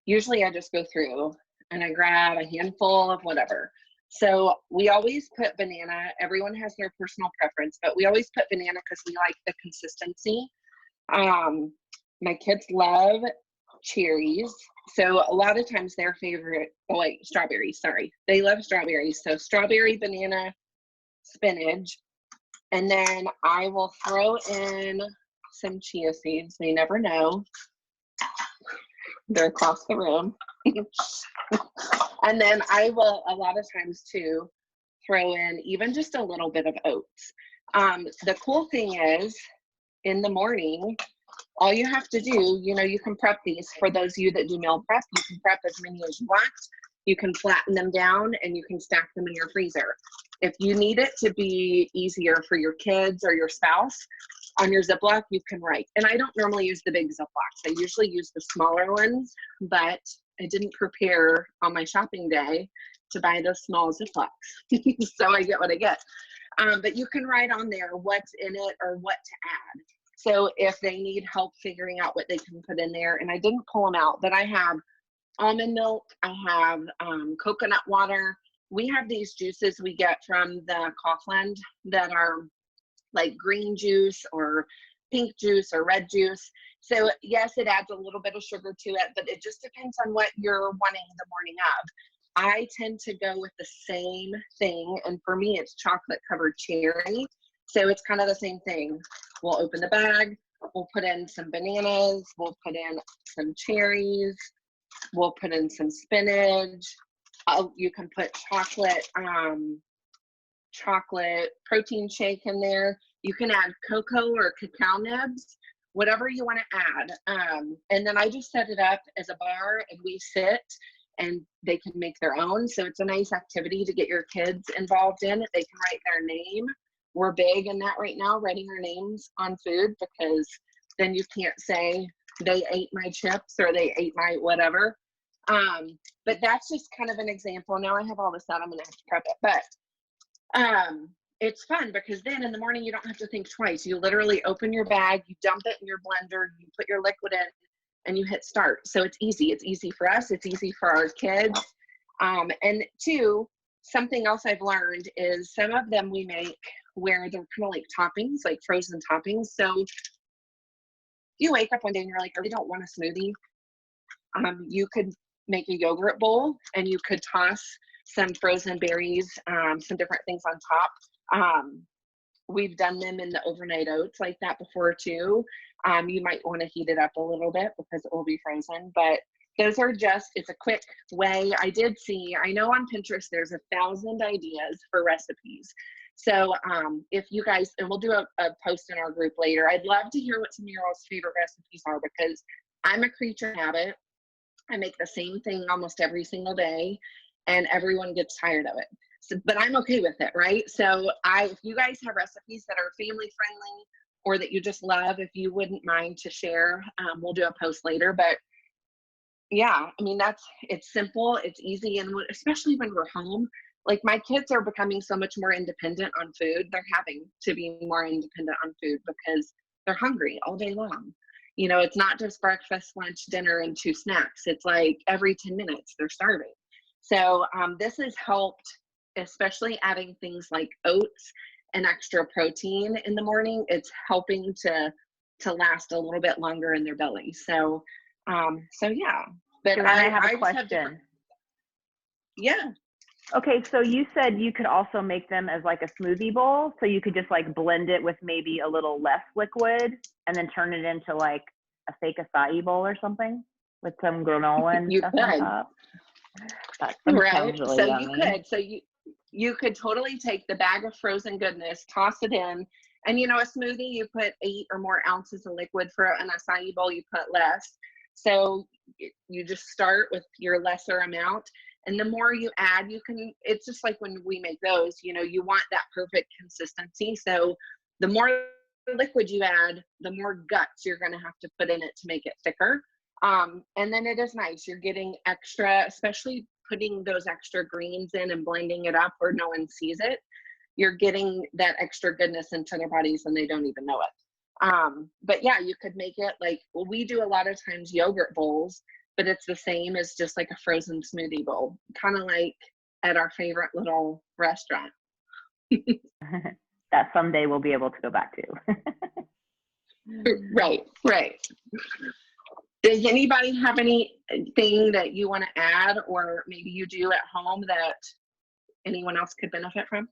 Usually I just go through and I grab a handful of whatever. So we always put banana. Everyone has their personal preference, but we always put banana because we like the consistency. My kids love cherries. So a lot of times their favorite, oh wait, strawberries, sorry. They love strawberries. So strawberry, banana, spinach. And then I will throw in some chia seeds. They never know. They're across the room. And then I will, a lot of times too, throw in even just a little bit of oats. The cool thing is, in the morning, all you have to do, you can prep these. For those of you that do meal prep, you can prep as many as you want. You can flatten them down and you can stack them in your freezer. If you need it to be easier for your kids or your spouse, on your Ziploc, you can write. And I don't normally use the big Ziplocs. I usually use the smaller ones, but I didn't prepare on my shopping day to buy those small Ziplocs. So I get what I get. But you can write on there what's in it or what to add. So if they need help figuring out what they can put in there, and I didn't pull them out, but I have almond milk, I have coconut water. We have these juices we get from the Kaufland that are like green juice or pink juice or red juice. So yes, it adds a little bit of sugar to it, but it just depends on what you're wanting the morning of. I tend to go with the same thing, and for me, it's chocolate covered cherry. So it's kind of the same thing. We'll open the bag, we'll put in some bananas, we'll put in some cherries, we'll put in some spinach. You can put chocolate protein shake in there. You can add cocoa or cacao nibs, whatever you want to add. And then I just set it up as a bar and we sit and they can make their own. So it's a nice activity to get your kids involved in. They can write their name. We're big in that right now, writing our names on food, because then you can't say they ate my chips or they ate my whatever. But that's just kind of an example. Now I have all this out, I'm gonna have to prep it. But it's fun because then in the morning you don't have to think twice. You literally open your bag, you dump it in your blender, you put your liquid in, and you hit start. So it's easy. It's easy for us. It's easy for our kids. And two, something else I've learned is some of them we make where they're kind of like toppings, like frozen toppings. So you wake up one day and you're like, I really don't want a smoothie. You could make a yogurt bowl and you could toss some frozen berries, some different things on top. We've done them in the overnight oats like that before too. You might want to heat it up a little bit because it will be frozen, but those are just, it's a quick way. I know on Pinterest, there's 1,000 ideas for recipes. So if you guys, and we'll do a post in our group later, I'd love to hear what some of your favorite recipes are, because I'm a creature of habit. I make the same thing almost every single day and everyone gets tired of it. So, but I'm okay with it, right? So if you guys have recipes that are family friendly or that you just love, if you wouldn't mind to share, we'll do a post later. But yeah, I mean, it's simple, it's easy, and especially when we're home, like my kids are becoming so much more independent on food. They're having to be more independent on food because they're hungry all day long. It's not just breakfast, lunch, dinner, and 2 snacks. It's like every 10 minutes they're starving. So this has helped, especially adding things like oats and extra protein in the morning. It's helping to last a little bit longer in their belly. So So yeah, but So then I have a just question. Yeah. Okay, so you said you could also make them as like a smoothie bowl, so you could just like blend it with maybe a little less liquid and then turn it into like a fake acai bowl or something with some granola and You stuff on could. top. That Right. sounds really So yummy. you could totally take the bag of frozen goodness, toss it in, and a smoothie, you put 8 or more ounces of liquid. For an acai bowl, you put less. So you just start with your lesser amount, and the more you add, it's just like when we make those, you want that perfect consistency. So the more liquid you add, the more guts you're going to have to put in it to make it thicker. And then it is nice. You're getting extra, especially putting those extra greens in and blending it up where no one sees it. You're getting that extra goodness into their bodies and they don't even know it. But yeah, you could make it like, well, we do a lot of times yogurt bowls, but it's the same as just like a frozen smoothie bowl, kind of like at our favorite little restaurant. That someday we'll be able to go back to. Right. Does anybody have anything that you want to add, or maybe you do at home that anyone else could benefit from?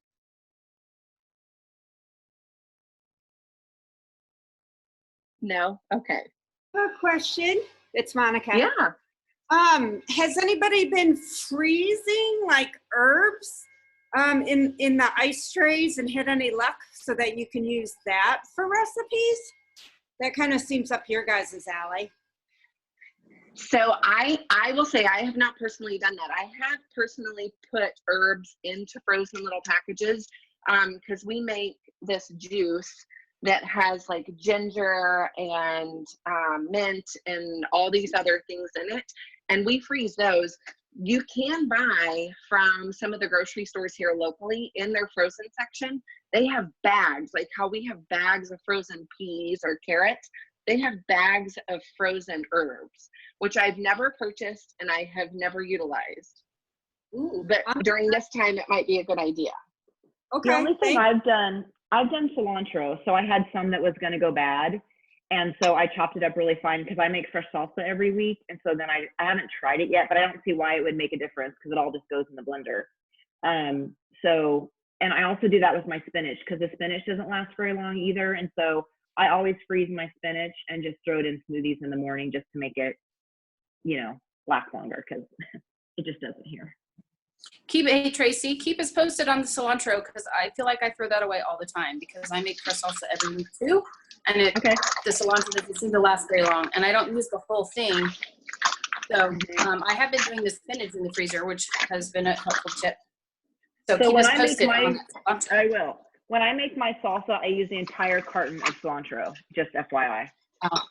No? Okay. A question. It's Monica. Yeah. Has anybody been freezing like herbs in the ice trays and had any luck so that you can use that for recipes? That kind of seems up your guys' alley. So I will say I have not personally done that. I have personally put herbs into frozen little packages because we make this juice that has like ginger and mint and all these other things in it, and we freeze those. You can buy from some of the grocery stores here locally in their frozen section. They have bags, like how we have bags of frozen peas or carrots. They have bags of frozen herbs, which I've never purchased and I have never utilized. Ooh, but during this time, it might be a good idea. Okay. The only thing I've done cilantro. So I had some that was going to go bad. And so I chopped it up really fine because I make fresh salsa every week. And so then I haven't tried it yet, but I don't see why it would make a difference because it all just goes in the blender. And I also do that with my spinach because the spinach doesn't last very long either. And so I always freeze my spinach and just throw it in smoothies in the morning just to make it, last longer because it just doesn't here. Hey Tracy, keep us posted on the cilantro because I feel like I throw that away all the time because I make fresh salsa every week too, and the cilantro doesn't seem to last very long, and I don't use the whole thing. So I have been doing the spinach in the freezer, which has been a helpful tip. So keep us posted on cilantro. I will. When I make my salsa, I use the entire carton of cilantro. Just FYI. Oh,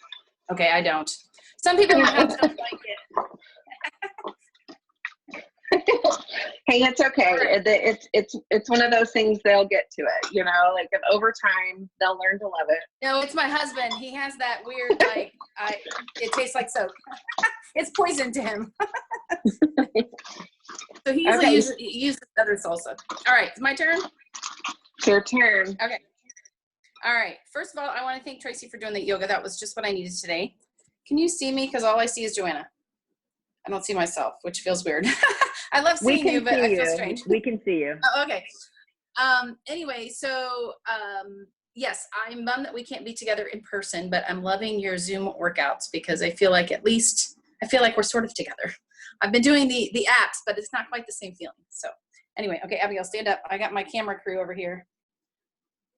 okay, I don't. Some people in my house don't like it. Hey, it's okay. It's one of those things they'll get to it, like over time they'll learn to love it. No, it's my husband. He has that weird it tastes like soap. It's poison to him. So he usually uses other salsa. All right, it's my turn. It's your turn. Okay. All right. First of all, I want to thank Tracy for doing the yoga. That was just what I needed today. Can you see me? Because all I see is Joanna. I don't see myself, which feels weird. I love seeing you, but I feel strange. We can see you. Oh, okay. Anyway, so yes, I'm bummed that we can't be together in person, but I'm loving your Zoom workouts because I feel like we're sort of together. I've been doing the apps, but it's not quite the same feeling. So anyway, okay, Abigail, stand up. I got my camera crew over here.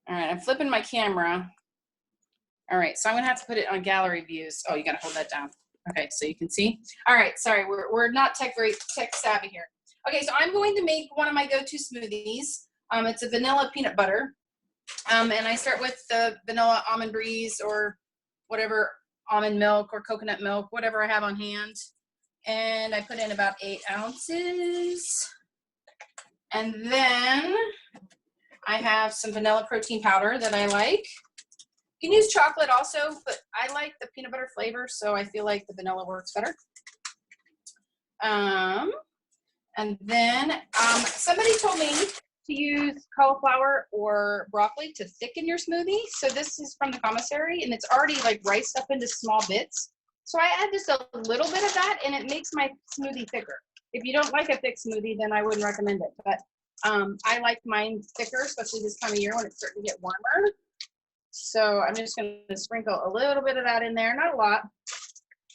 All right, I'm flipping my camera. All right, so I'm gonna have to put it on gallery views. Oh, you gotta hold that down. Okay, so you can see. All right, sorry, we're not very tech savvy here. Okay, so I'm going to make one of my go-to smoothies. It's a vanilla peanut butter. And I start with the vanilla almond breeze or whatever, almond milk or coconut milk, whatever I have on hand. And I put in about 8 ounces. And then I have some vanilla protein powder that I like. You can use chocolate also, but I like the peanut butter flavor, so I feel like the vanilla works better. And then somebody told me to use cauliflower or broccoli to thicken your smoothie. So this is from the commissary, and it's already like riced up into small bits. So I add just a little bit of that, and it makes my smoothie thicker. If you don't like a thick smoothie, then I wouldn't recommend it. But I like mine thicker, especially this time of year when it's starting to get warmer. So I'm just going to sprinkle a little bit of that in there, not a lot.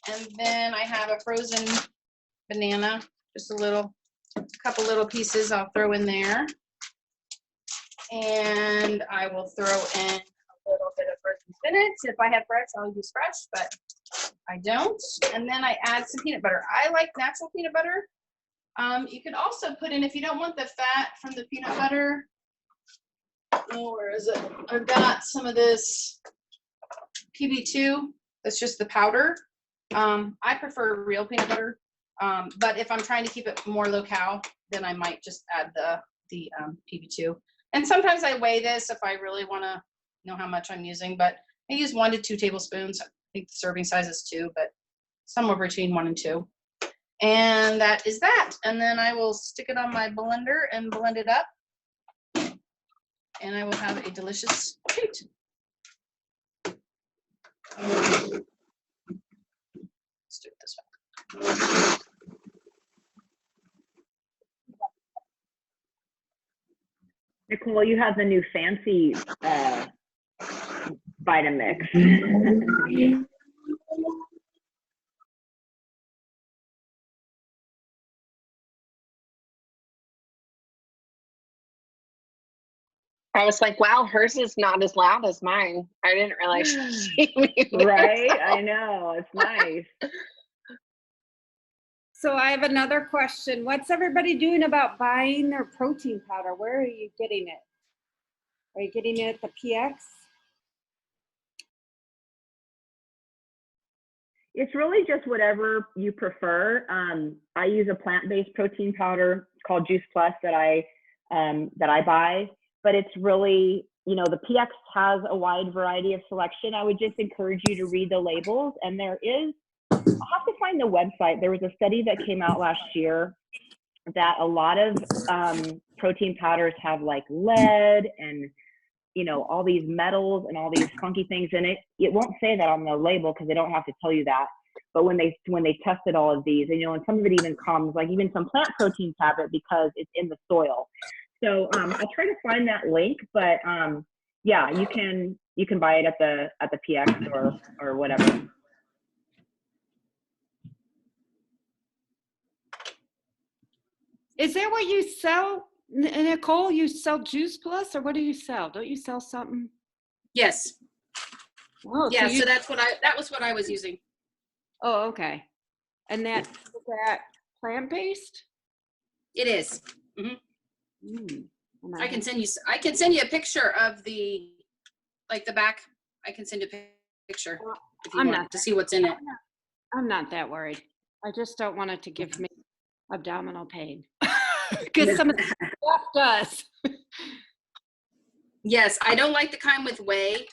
And then I have a frozen banana, just a couple little pieces I'll throw in there. And I will throw in a little bit of frozen spinach. If I have fresh, I'll use fresh, but I don't. And then I add some peanut butter. I like natural peanut butter. You can also put in, if you don't want the fat from the peanut butter, oh, where is it? I've got some of this PB2. That's just the powder. I prefer real peanut butter, but if I'm trying to keep it more low-cal, then I might just add the PB2. And sometimes I weigh this if I really want to know how much I'm using, but I use 1 to 2 tablespoons. I think the serving size is 2, but somewhere between 1 and 2. And that is that. And then I will stick it on my blender and blend it up. And I will have a delicious treat. Let's do it this way. Nicole, you have the new fancy Vitamix. I was like, wow, hers is not as loud as mine. I didn't realize she muted Right? herself. I know. It's nice. So I have another question. What's everybody doing about buying their protein powder? Where are you getting it? Are you getting it at the PX? It's really just whatever you prefer. I use a plant-based protein powder called Juice Plus that I buy, but it's really, you know, the PX has a wide variety of selection. I would just encourage you to read the labels, and there is, I'll have to find the website. There was a study that came out last year that a lot of protein powders have like lead and, you know, all these metals and all these funky things in it. It won't say that on the label because they don't have to tell you that. But when they tested all of these, and, you know, and some of it even comes, like even some plant proteins have it because it's in the soil. So I'll try to find that link, but yeah, you can buy it at the PX or whatever. Is that what you sell, Nicole? You sell Juice Plus, or what do you sell? Don't you sell something? Yes. Oh, Yeah, so so that was what I was using. Oh, okay. And is that plant-based? It is. Mm. I can send you a picture of the back. I can send you a picture if you want to see what's in it. I'm not that worried. I just don't want it to give me abdominal pain because some of the stuff does. Yes, I don't like the kind with whey.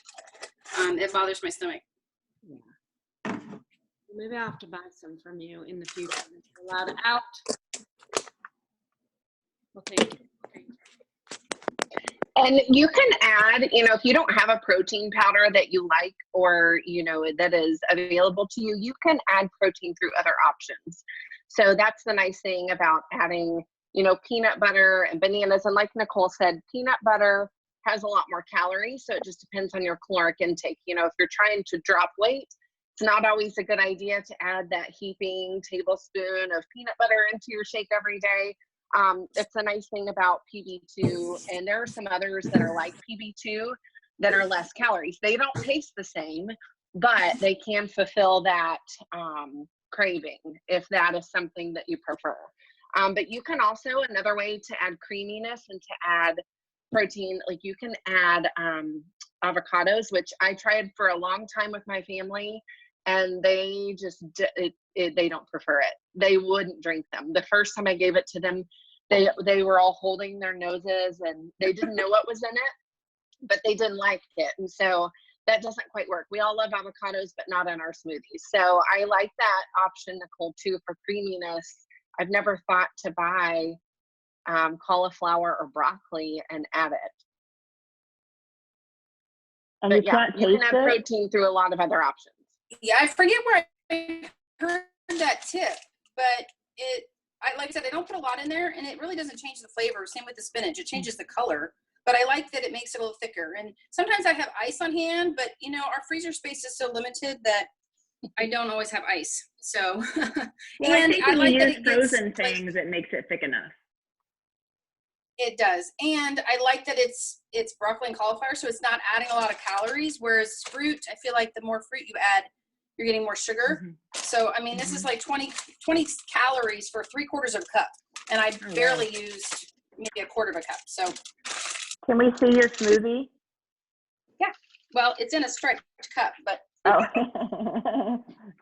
It bothers my stomach. Yeah. Maybe I'll have to buy some from you in the future. If you're allowed out. Well, thank you. And you can add, you know, if you don't have a protein powder that you like or, you know, that is available to you, you can add protein through other options. So that's the nice thing about adding, you know, peanut butter and bananas. And like Nicole said, peanut butter has a lot more calories. So it just depends on your caloric intake. You know, if you're trying to drop weight, it's not always a good idea to add that heaping tablespoon of peanut butter into your shake every day. It's a nice thing about PB2, and there are some others that are like PB2 that are less calories. They don't taste the same, but they can fulfill that craving if that is something that you prefer. But you can also, another way to add creaminess and to add protein, like you can add avocados, which I tried for a long time with my family, and they just they don't prefer it. They wouldn't drink them. The first time I gave it to them, they were all holding their noses and they didn't know what was in it, but they didn't like it. And so that doesn't quite work. We all love avocados, but not in our smoothies. So I like that option, Nicole, too, for creaminess. I've never thought to buy cauliflower or broccoli and add it. And But you yeah, can't you can taste add it? protein through a lot of other options. Yeah, I forget where heard that tip, but like I said, I don't put a lot in there, and it really doesn't change the flavor. Same with the spinach; it changes the color. But I like that it makes it a little thicker. And sometimes I have ice on hand, but you know, our freezer space is so limited that I don't always have ice. So, Well, I think when like you that use it gets frozen things, it makes it thick enough. It does, and I like that it's broccoli and cauliflower, so it's not adding a lot of calories. Whereas fruit, I feel like the more fruit you add, you're getting more sugar. So, I mean, this is like 20 calories for 3/4 of a cup, and I barely used maybe 1/4 of a cup. So, can we see your smoothie? yeah. Well, it's in a striped cup, but Oh,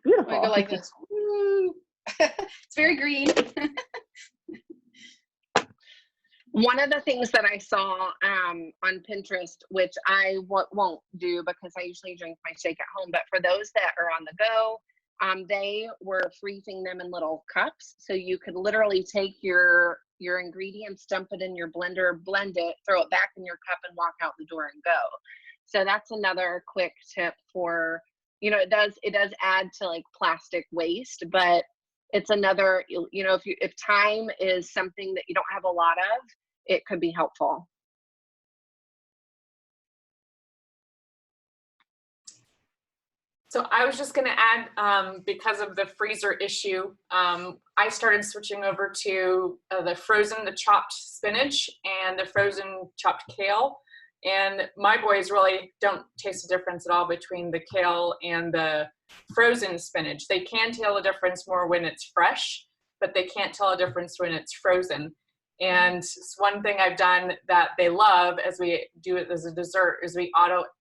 beautiful. I go like this. Woo. It's very green. One of the things that I saw on Pinterest, which I won't do because I usually drink my shake at home, but for those that are on the go, they were freezing them in little cups. So you could literally take your ingredients, dump it in your blender, blend it, throw it back in your cup and walk out the door and go. So that's another quick tip for, you know, it does add to like plastic waste, but it's another, you know, if time is something that you don't have a lot of, it could be helpful. So I was just going to add, because of the freezer issue, I started switching over to the chopped spinach and the frozen chopped kale. And my boys really don't taste the difference at all between the kale and the frozen spinach. They can tell the difference more when it's fresh, but they can't tell a difference when it's frozen. And one thing I've done that they love as we do it as a dessert is we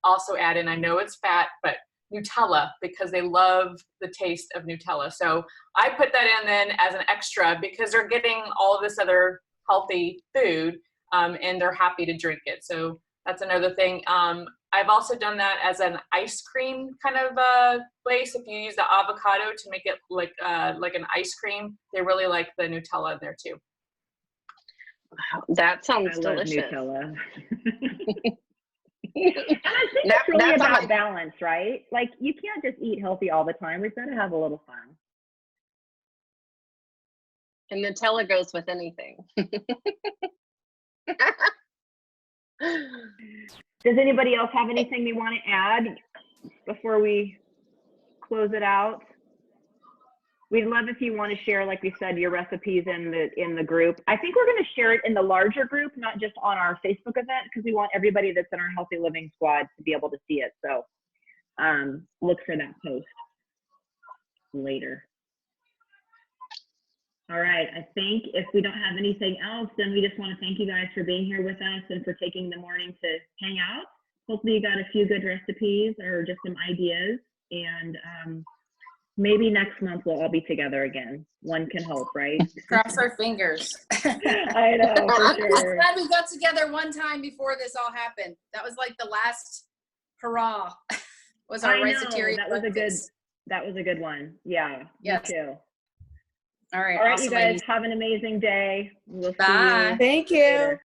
also add in, I know it's fat, but Nutella, because they love the taste of Nutella. So I put that in then as an extra because they're getting all of this other healthy food, and they're happy to drink it. So that's another thing. I've also done that as an ice cream kind of place. If you use the avocado to make it like an ice cream, they really like the Nutella in there too. That sounds I delicious. love Nutella. And I think it's really about balance, right? Like you can't just eat healthy all the time. We've got to have a little fun. And Nutella goes with anything. Does anybody else have anything they want to add before we close it out? We'd love if you want to share, like we said, your recipes in the group. I think we're going to share it in the larger group, not just on our Facebook event, because we want everybody that's in our Healthy Living Squad to be able to see it. So look for that post later. All right. I think if we don't have anything else, then we just want to thank you guys for being here with us and for taking the morning to hang out. Hopefully you got a few good recipes or just some ideas. And maybe next month we'll all be together again. One can hope, right? Cross our fingers. I know, for sure. I'm glad we got together one time before this all happened. That was like the last hurrah. Was our recetarian breakfast. That was a good one. Yeah, yes. Me too. All right. All right, awesome, you guys ladies. have an amazing day. We'll Bye. see you Thank you. later.